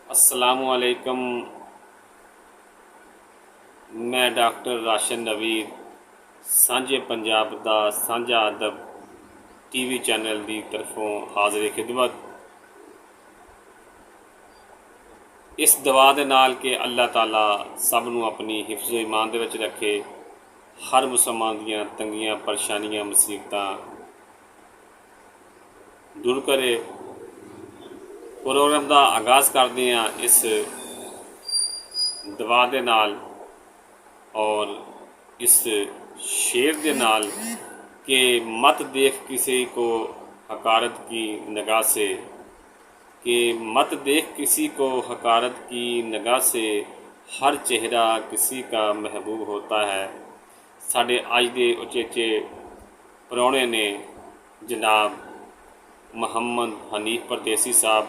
अस्सलामुअलैकुम। मैं doctor ration नवीर सांझे पंजाब दा सांझा अदब टीवी चैनल की तरफों हाज़िर खिदमत। इस दुआ दे नाल कि अल्लाह ताला सब नूं अपनी हिफ्ज़ ईमान दे विच रखे, हर मुसलमान दीयां तंगियां परेशानियां मुसीबतां दूर करे। प्रोग्राम का आगाज़ करते हैं इस दुआ दे नाल और इस शेर दे नाल कि मत देख किसी को हकारत की निगाह से, कि मत देख किसी को हकारत की निगाह से, हर चेहरा किसी का महबूब होता है। साढ़े अज दे उचेचे परौने ने जनाब मुहम्मद हनीफ परदेसी साहब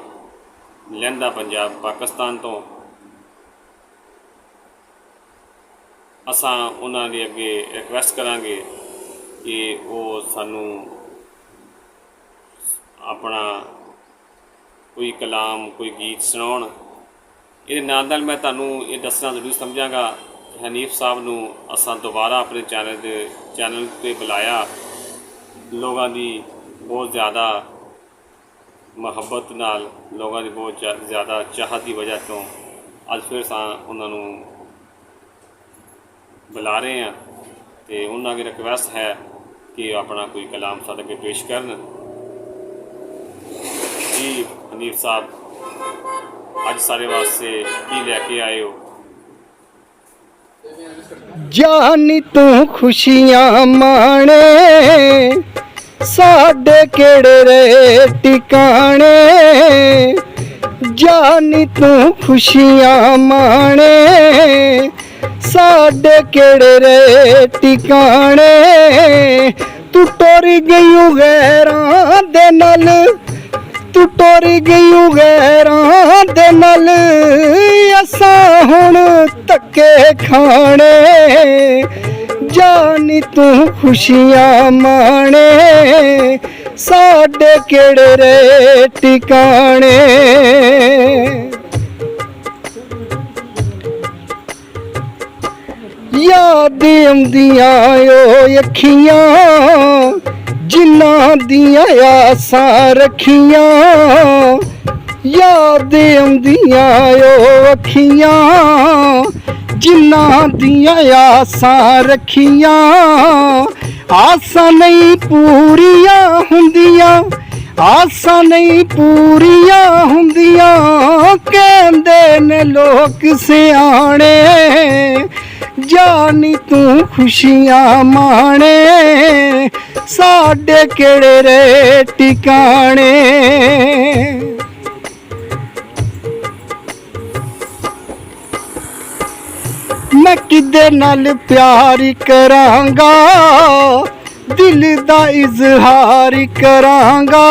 लहंदा पंजाब पाकिस्तान तो। असां उन्हां दे अगे रिक्वेस्ट करांगे कि वो सानू अपना कोई कलाम कोई गीत सुनाउण। इहदे नाल नाल मैं तुहानू ये दसना जरूरी समझांगा हनीफ साहब नू असां दोबारा अपने चैनल पे बुलाया। लोगों की बहुत ज़्यादा मुहब्बत नाल, लोगों की बहुत ज़्यादा चाहत की वजह तो अज फिर उन्होंने बुला रहे हैं तो उन्होंने रिक्वेस्ट है कि अपना कोई कलाम साडे अगे पेश करन। जी हनीफ साहब अज सारे वास्ते की लैके आए हो? जानी तू खुशियां माणे साडे केड़े रे टिकाणे, जानी तू खुशियां माणे साडे केड़े रे टिकाणे। तू टोरी गई गैरां दे नाल, तू टोरी गई गैरां दे नाल, असां हुण धक्के खाणे। जानी तू खुशियां माणे साडे केड़े रे टिकाणे। याद आउंदियां ओ अखियां जिन्हां दियां आसां रखियां, याद आउंदियां ओ अखियां जिन्हां दियां आसां रखियां। आसां नहीं पूरियां हुंदियां, आसां नहीं पूरियां हुंदियां, कहंदे ने लोक सियाणे। जानी तू खुशियां माणे साडे केड़े रे टिकाणे। मैं किदे नाल प्यार करांगा, दिल दा इजहार करांगा।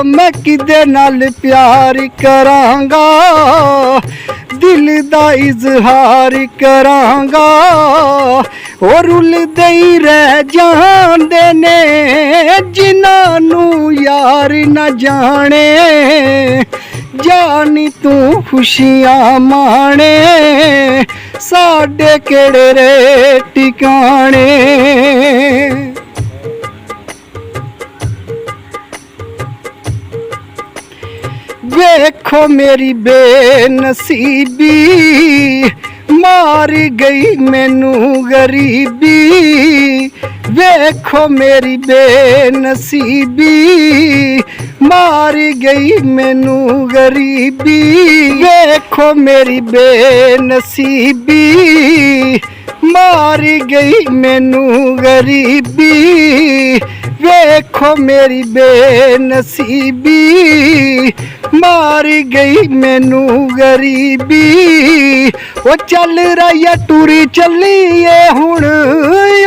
मैं किदे नाल प्यार करांगा, दिल दा इजहार करांगा। और रुलदे ही रह जांदे ने जिन्हां नू यार न जाने। जानी तू खुशियां माणे साडे केड़े रे टिकाणे। वेखो मेरी बेनसीबी मार गई मैनू गरीबी। वेखो मेरी बेनसीबी मार गई मैनू गरीबी। वेखो मेरी बेनसीबी मार गई मैनू गरीबी। वेखो मेरी बेनसीबी मार गई मैनू गरीबी। वो चल रही टूरी चलीए हुण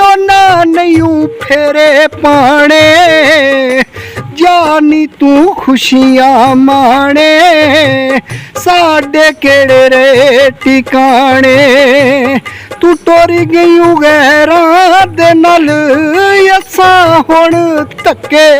ओना नहीं फेरे पाने। जानी तू खुशियां माणे साडे केड़े रे टिकाणे। तू टोरी गई गैरां दे नाल असां हुण धक्के